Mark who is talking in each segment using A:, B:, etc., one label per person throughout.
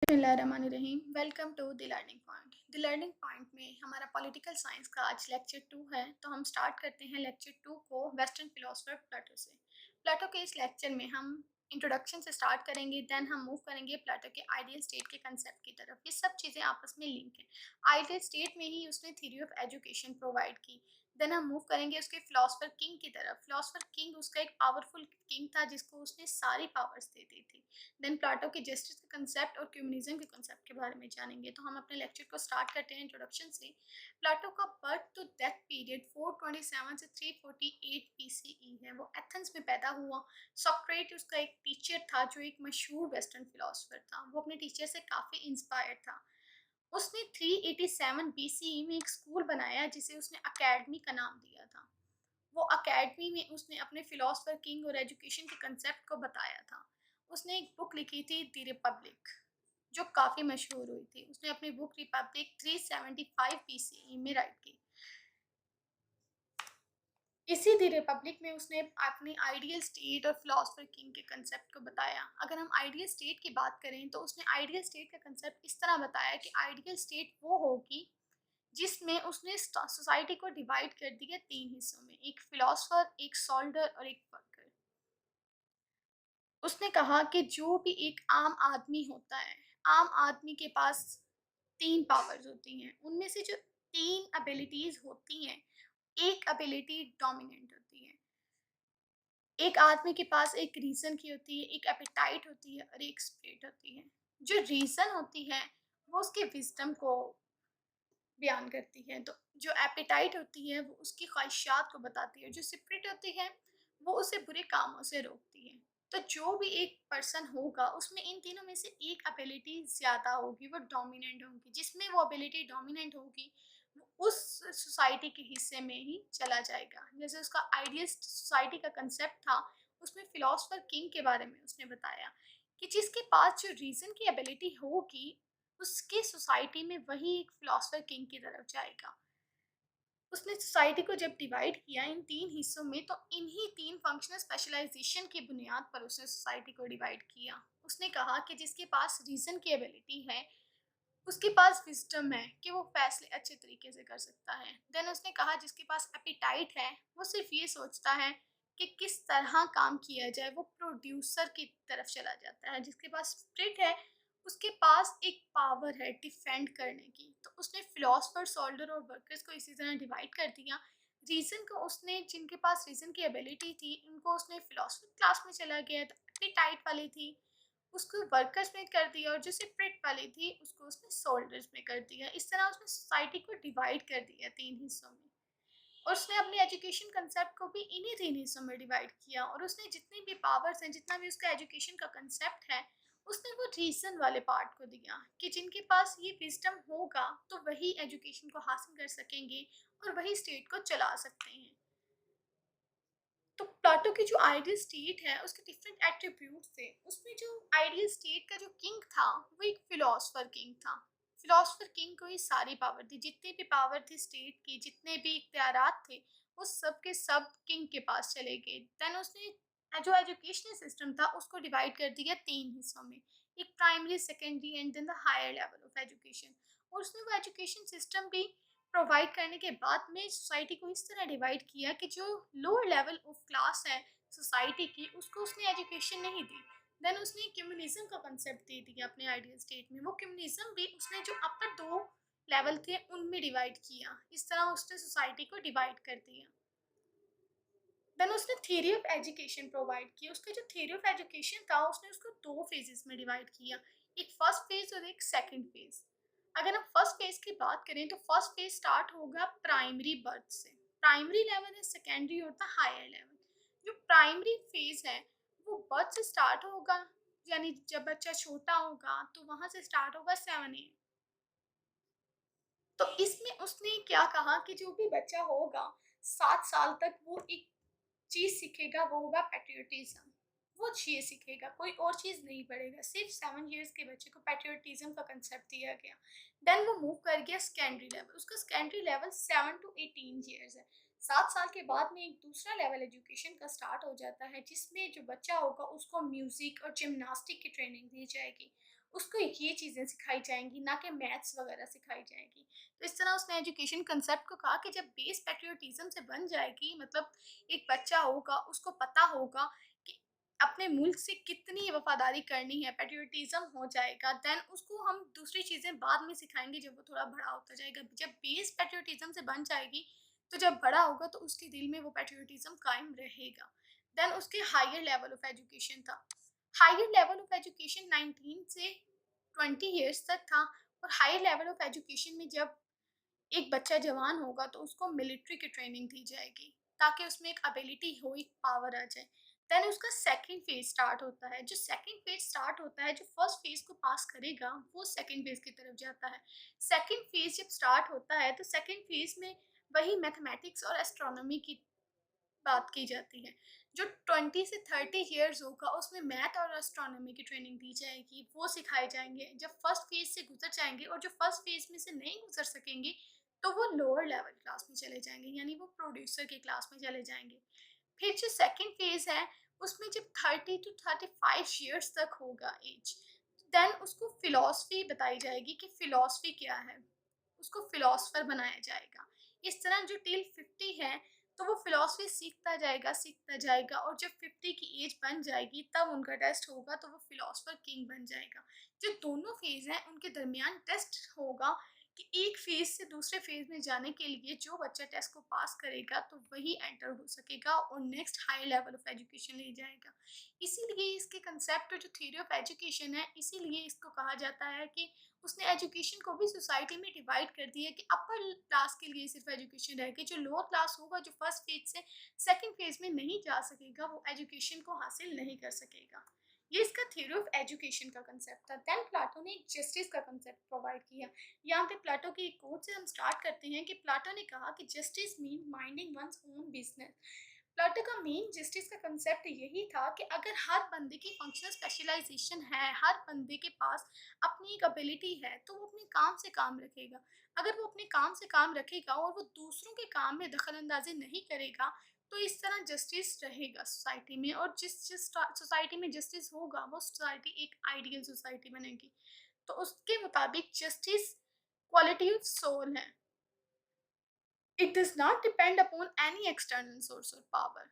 A: बिस्मिल्लाहिर्रहमानिर्रहीम। Welcome to the learning point. The learning point में हमारा पॉलिटिकल साइंस का आज लेक्चर 2 है। तो हम स्टार्ट करते हैं लेक्चर 2 को वेस्टर्न फिलोसफर प्लेटो से। प्लेटो के इस लेक्चर में हम इंट्रोडक्शन से स्टार्ट करेंगे, देन हम मूव करेंगे प्लेटो के आइडियल स्टेट के कंसेप्ट की तरफ। ये सब चीज़ें आपस में लिंक हैं। आइडियल स्टेट में ही उसने थ्योरी ऑफ एजुकेशन प्रोवाइड की। देन हम मूव करेंगे उसके फिलोसफर किंग की तरफ। फिलोसफर किंग उसका एक पावरफुल किंग था जिसको उसने सारी पावर्स दे दी थी। देन प्लाटो के जस्टिस के कंसेप्ट और कम्युनिज्म के कंसेप्ट के बारे में जानेंगे। तो हम अपने लेक्चर को स्टार्ट करते हैं इंट्रोडक्शन से। प्लाटो का बर्थ टू डेथ पीरियड 427 से 348 बीसीई है। वो एथेंस में पैदा हुआ। सोक्रेट उसका एक टीचर था जो एक मशहूर वेस्टर्न फिलोसफर था। वो अपने टीचर से काफ़ी इंस्पायर्ड था। उसने 387 बीसीई में एक स्कूल बनाया जिसे उसने अकेडमी का नाम दिया था। वो अकेडमी में उसने अपने फिलोसफर किंग और एजुकेशन के कंसेप्ट को बताया था। उसने एक बुक लिखी थी द रिपब्लिक, जो काफ़ी मशहूर हुई थी। उसने अपनी बुक रिपब्लिक 375 बीसीई में राइट की। इसी द रिपब्लिक में उसने अपनी आइडियल स्टेट और फिलोसफर किंग के कंसेप्ट को बताया। अगर हम आइडियल स्टेट की बात करें तो उसने आइडियल स्टेट का कंसेप्ट इस तरह बताया कि आइडियल स्टेट वो होगी जिसमें उसने सोसाइटी को डिवाइड कर दिया 3 हिस्सों में, एक फिलोसफर, एक सोल्जर और एक वर्कर। उसने कहा कि जो भी एक आम आदमी होता है, आम आदमी के पास 3 पावर्स होती हैं। उनमें से जो 3 एबिलिटीज़ होती हैं, एक एबिलिटी डोमिनेंट होती है। एक आदमी के पास एक रीज़न की होती है, एक एपेटाइट होती है और एक स्पिरिट होती है। जो रीज़न होती है, वो उसके विज़डम को बयान करती है। तो जो एपेटाइट होती है वो उसकी ख्वाहिशात को बताती है। जो स्पिरिट होती है वो उसे बुरे कामों से रोकती है। तो जो भी एक पर्सन होगा उसमें इन तीनों में से एक एबिलिटी ज़्यादा होगी, वो डोमिनेंट होगी। जिसमें वो एबिलिटी डोमिनेंट होगी वो उस सोसाइटी के हिस्से में ही चला जाएगा। जैसे उसका आइडियस्ट सोसाइटी का कंसेप्ट था, उसमें फिलोसफर किंग के बारे में उसने बताया कि जिसके पास जो रीज़न की एबिलिटी होगी उसकी सोसाइटी में वही एक फिलोसफर किंग की तरफ जाएगा। उसने सोसाइटी को जब डिवाइड किया इन 3 हिस्सों में, तो इन्हीं 3 फंक्शनल स्पेशलाइजेशन की बुनियाद पर उसने सोसाइटी को डिवाइड किया। उसने कहा कि जिसके पास रीज़न की एबिलिटी है, उसके पास विज़डम है कि वो फैसले अच्छे तरीके से कर सकता है। देन उसने कहा जिसके पास एपेटाइट है, वो सिर्फ़ ये सोचता है कि किस तरह काम किया जाए, वो प्रोड्यूसर की तरफ चला जाता है। जिसके पास स्पिरिट है, उसके पास एक पावर है डिफेंड करने की। तो उसने फिलोसफर, सोल्जर और वर्कर्स को इसी तरह डिवाइड कर दिया। रीज़न को उसने, जिनके पास रीज़न की एबिलिटी थी, उनको उसने फिलोसफर क्लास में चला गया। तो एपेटाइट वाली थी उसको वर्कर्स में कर दिया, और जो सेपरेट वाली थी उसको उसने सोल्जर्स में कर दिया। इस तरह उसने सोसाइटी को डिवाइड कर दिया 3 हिस्सों में। और उसने अपने एजुकेशन कंसेप्ट को भी इन्हीं 3 हिस्सों में डिवाइड किया। और उसने जितनी भी पावर्स हैं, जितना भी उसका एजुकेशन का कंसेप्ट है, उसने वो रीज़न वाले पार्ट को दिया कि जिनके पास ये विज़डम होगा तो वही एजुकेशन को हासिल कर सकेंगे और वही स्टेट को चला सकते हैं। तो प्लाटो की जो आइडियल स्टेट है उसके डिफरेंट एट्रीब्यूट्स थे। उसमें जो आइडियल स्टेट का जो किंग था वो एक फिलोसफर किंग था। फिलोसफर किंग को ही सारी पावर थी, जितनी भी पावर थी स्टेट की, जितने भी इख्तियारात थे, वो सब के सब किंग के पास चले गए। देन उसने जो एजुकेशनल सिस्टम था उसको डिवाइड कर दिया 3 हिस्सों में, एक primary, secondary and then the higher level of education. और उसने वो एजुकेशन सिस्टम भी प्रोवाइड करने के बाद में सोसाइटी को इस तरह डिवाइड किया कि जो लोअर लेवल ऑफ क्लास है सोसाइटी की, उसको उसने एजुकेशन नहीं दी। देन उसने कम्युनिज्म का कंसेप्ट दे दिया अपने आइडियल स्टेट में। वो कम्युनिज्म भी उसने जो अपर 2 लेवल थे उनमें डिवाइड किया। इस तरह उसने सोसाइटी को डिवाइड कर दिया। देन उसने थ्योरी ऑफ एजुकेशन प्रोवाइड किया। उसका जो थ्योरी ऑफ एजुकेशन था उसने उसको 2 फेजेस में डिवाइड किया, एक फर्स्ट फेज और एक सेकंड फेज। अगर हम फर्स्ट फेज की बात करें तो फर्स्ट फेज स्टार्ट होगा प्राइमरी बर्थ से। प्राइमरी लेवल है, सेकेंडरी होता है हायर लेवल। जो प्राइमरी फेज है वो बर्थ से स्टार्ट होगा, यानी जब बच्चा छोटा होगा तो वहां से स्टार्ट होगा 7 AM। तो इसमें उसने क्या कहा कि जो भी बच्चा होगा 7 साल तक वो एक चीज़ सीखेगा, वो होगा पैट्रियोटिज्म। वो चीज़ सीखेगा, कोई और चीज़ नहीं पढ़ेगा। सिर्फ 7 ईयर्स के बच्चे को पैट्रियोटिज्म का कंसेप्ट दिया गया। देन वो मूव कर गया सेकेंडरी लेवल। उसका सेकेंडरी लेवल 7 to 18 ईयर्स है। 7 साल के बाद में एक दूसरा लेवल एजुकेशन का स्टार्ट हो जाता है, जिसमें जो बच्चा होगा उसको म्यूज़िक और जिमनास्टिक की ट्रेनिंग दी जाएगी। उसको ये चीज़ें सिखाई जाएँगी, ना कि मैथ्स वगैरह सिखाई जाएँगी। तो इस तरह उसने एजुकेशन कांसेप्ट को कहा कि जब बेस पैट्रियोटिज़्म से बन जाएगी, मतलब एक बच्चा होगा, उसको पता होगा कि अपने मुल्क से कितनी वफ़ादारी करनी है, पैट्रियोटिज़्म हो जाएगा, देन उसको हम दूसरी चीज़ें बाद में सिखाएँगे जब वो थोड़ा बड़ा होता जाएगा। जब बेस पैट्रियोटिज़्म से बन जाएगी, तो जब बड़ा होगा तो उसके दिल में वो पैट्रियोटिज़्म कायम रहेगा। देन उसके हायर लेवल ऑफ एजुकेशन था। हायर लेवल ऑफ एजुकेशन 19 से 20 इयर्स तक था, और हायर लेवल ऑफ एजुकेशन में जब एक बच्चा जवान होगा तो उसको मिलिट्री की ट्रेनिंग दी जाएगी, ताकि उसमें एक एबिलिटी हो, एक पावर आ जाए। देन उसका सेकंड फेज स्टार्ट होता है। जो सेकंड फेज स्टार्ट होता है, जो फर्स्ट फेज को पास करेगा वो सेकंड फेज की तरफ जाता है। सेकंड फेज जब स्टार्ट होता है तो सेकंड फेज में वही मैथमेटिक्स और एस्ट्रोनॉमी की बात की जाती है। जो 20 से 30 इयर्स होगा उसमें मैथ और एस्ट्रोनॉमी की ट्रेनिंग दी जाएगी, वो सिखाए जाएँगे। जब फर्स्ट फेज़ से गुज़र जाएँगे और जो फर्स्ट फेज़ में से नहीं गुज़र सकेंगे, तो वो लोअर लेवल क्लास में चले जाएँगे, यानी वो प्रोड्यूसर की क्लास में चले जाएँगे। फिर जो सेकंड फेज़ है, उसमें जब 30 टू 35 इयर्स तक होगा एज, देन उसको फ़िलॉसफ़ी बताई जाएगी कि फ़िलॉसफ़ी क्या है? उसको फ़िलॉसफ़र बनाया जाएगा। इस तरह जो टिल 50 है, तो वो फ़िलॉसफ़ी सीखता जाएगा, और जब 50 की एज बन जाएगी तब उनका टेस्ट होगा, तो वो फ़िलॉसफ़र किंग बन जाएगा। जो दोनों फ़ेज़ हैं उनके दरमियान टेस्ट होगा कि एक फ़ेज़ से दूसरे फ़ेज़ में जाने के लिए जो बच्चा टेस्ट को पास करेगा तो वही एंटर हो सकेगा और next high level of education ले जाएगा। इसीलिए इसके कंसेप्ट और जो थ्योरी ऑफ एजुकेशन है, इसीलिए इसको कहा जाता है कि उसने एजुकेशन को भी सोसाइटी में डिवाइड कर दिया कि अपर क्लास के लिए सिर्फ एजुकेशन रहेगी, जो लोअर क्लास होगा, जो फर्स्ट फेज से सेकंड फेज में नहीं जा सकेगा, वो एजुकेशन को हासिल नहीं कर सकेगा। ये इसका थ्योरी ऑफ एजुकेशन का कंसेप्ट था। देन प्लाटो ने एक जस्टिस का कंसेप्ट प्रोवाइड किया। यहाँ पे प्लाटो की एक कोट से हम स्टार्ट करते हैं कि प्लाटो ने कहा कि justice mean minding one's own business. Plato का मेन जस्टिस का कंसेप्ट यही था कि अगर हर बंदे की फंक्शनल स्पेशलाइजेशन है, हर बंदे के पास अपनी एक एबिलिटी है, तो वो अपने काम से काम रखेगा। अगर वो अपने काम से काम रखेगा और वो दूसरों के काम में दखल अंदाजी नहीं करेगा, तो इस तरह जस्टिस रहेगा सोसाइटी में, और जिस जिस सोसाइटी में जस्टिस होगा वो सोसाइटी एक आइडियल सोसाइटी बनेगी। तो उसके मुताबिक जस्टिस क्वालिटी ऑफ सोल है। It does not depend upon any external source of power.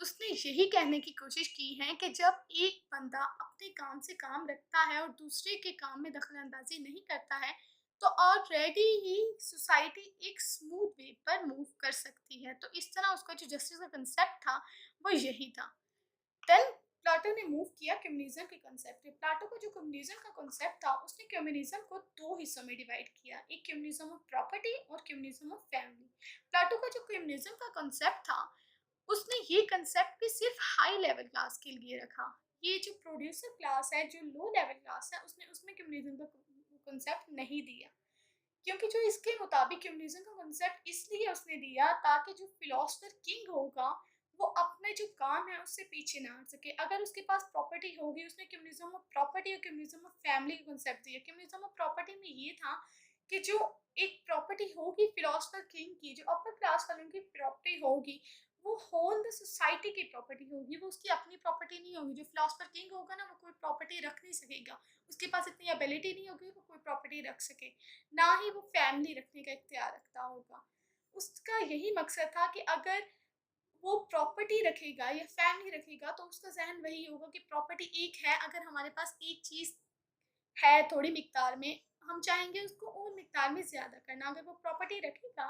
A: उसने यही कहने की कोशिश की है कि जब एक बंदा अपने काम से काम रखता है और दूसरे के काम में दखल-अंदाज़ी नहीं करता है, तो ऑलरेडी ही सोसाइटी एक स्मूथ वे पर मूव कर सकती है। तो इस तरह उसका जो जस्टिस का कांसेप्ट था, वो यही था। देन प्लाटो ने मूव किया कम्युनिज्म के कांसेप्ट पे। प्लाटो का जो कम्युनिज्म का कांसेप्ट था, उसने कम्युनिज्म को 2 हिस्सों में डिवाइड किया, एक कम्युनिज्म ऑफ प्रॉपर्टी और कम्युनिज्म ऑफ फैमिली। प्लाटो का जो कम्युनिज्म का कांसेप्ट था, उसने ये कंसेप्ट भी सिर्फ हाई लेवल क्लास के लिए रखा। ये जो प्रोड्यूसर क्लास है, जो लो लेवल क्लास है, उसने उसमें कम्युनिज्म का कंसेप्ट नहीं दिया। क्योंकि जो इसके मुताबिक कम्युनिज्म का कंसेप्ट इसलिए उसने दिया ताकि जो फिलोसफर किंग होगा, वो अपने जो काम है उससे पीछे ना हट सके। अगर उसके पास प्रॉपर्टी होगी, उसने कम्युनिज्म ऑफ प्रॉपर्टी और कम्युनिज्म ऑफ फैमिली का कंसेप्ट दिया। कम्युनिज्म ऑफ प्रॉपर्टी में ये था कि जो एक प्रॉपर्टी होगी फिलोसफर किंग की, जो अपर क्लास वालों की प्रॉपर्टी होगी, वो होल द सोसाइटी की प्रॉपर्टी होगी, वो उसकी अपनी प्रॉपर्टी नहीं होगी। जो फिलोसफर किंग होगा ना, वो कोई प्रॉपर्टी रख नहीं सकेगा, उसके पास इतनी एबिलिटी नहीं होगी वो कोई प्रॉपर्टी रख सके, ना ही वो फैमिली रखने का इख्तियार रखता होगा। उसका यही मकसद था कि अगर वो प्रॉपर्टी रखेगा या फैमिली रखेगा, तो उसका ज़हन वही होगा कि प्रॉपर्टी एक है, अगर हमारे पास एक चीज़ है थोड़ी मिक़दार में, हम चाहेंगे उसको और मिक़दार में ज़्यादा करना। अगर वो प्रॉपर्टी रखेगा,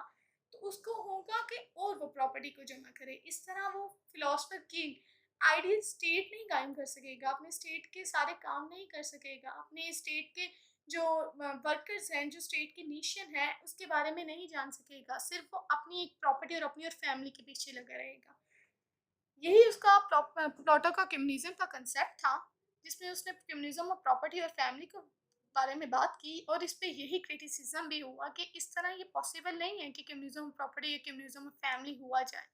A: तो उसको होगा कि और वो प्रॉपर्टी को जमा करे। इस तरह वो फिलॉसफर किंग आइडियल स्टेट नहीं कायम कर सकेगा, अपने स्टेट के सारे काम नहीं कर सकेगा, अपने स्टेट के जो वर्कर्स हैं, जो स्टेट की नेशन है, उसके बारे में नहीं जान सकेगा। सिर्फ़ वो अपनी एक प्रॉपर्टी और अपनी और फैमिली के पीछे लगा रहेगा। यही उसका प्लॉटर का कम्युनिज़्म का कंसेप्ट था, जिसमें उसने कम्युनिज़्म और प्रॉपर्टी और फैमिली के बारे में बात की, और इस पे यही क्रिटिसिज़्म भी हुआ कि इस तरह ये पॉसिबल नहीं है कि कम्युनिज़्म और प्रॉपर्टी या कम्युनिज़्म और फैमिली हुआ जाए।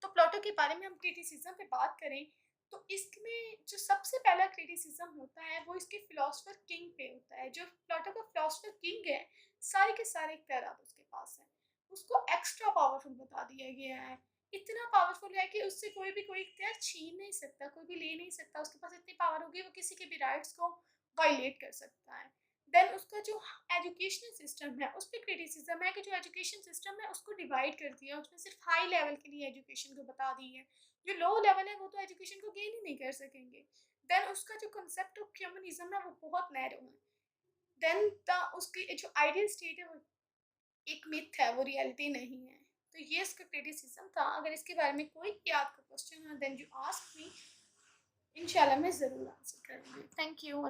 A: तो प्लॉटर के बारे में हम क्रिटिसिज़्म पे बात करें, तो इसमें जो सबसे पहला क्रिटिसिज़्म होता है, वो इसके फिलॉसफर किंग पे होता है। जो प्लॉटर का फिलॉसफर किंग है, सारे के सारे इख्तियारात उसके पास हैं। उसको एक्स्ट्रा पावरफुल बता दिया गया है। इतना पावरफुल है कि उससे कोई भी कोई इख्तियार छीन नहीं सकता, कोई भी ले नहीं सकता। उसके पास इतनी पावर होगी, वो किसी के भी राइट्स को वायलेट कर सकता है। देन उसका जो एजुकेशनल सिस्टम है उस पर क्रिटिसिज्म है कि जो एजुकेशन सिस्टम है उसको डिवाइड कर दिया, उसने सिर्फ हाई लेवल के लिए एजुकेशन को बता दी है, जो लो लेवल है वो तो एजुकेशन को गेन ही नहीं कर सकेंगे। देन उसका जो कंसेप्ट ऑफ ह्यूमनिज्म है वो बहुत नैरो है। देन द उसकी जो आइडियल स्टेट है वो एक मिथ है, वो रियलिटी नहीं है। तो ये इसका क्रिटिसिज्म था। अगर इसके बारे में कोई भी आपका क्वेश्चन है देन यू आस्क मी, इंशाल्लाह मैं ज़रूर आंसर करूँगी। Thank you.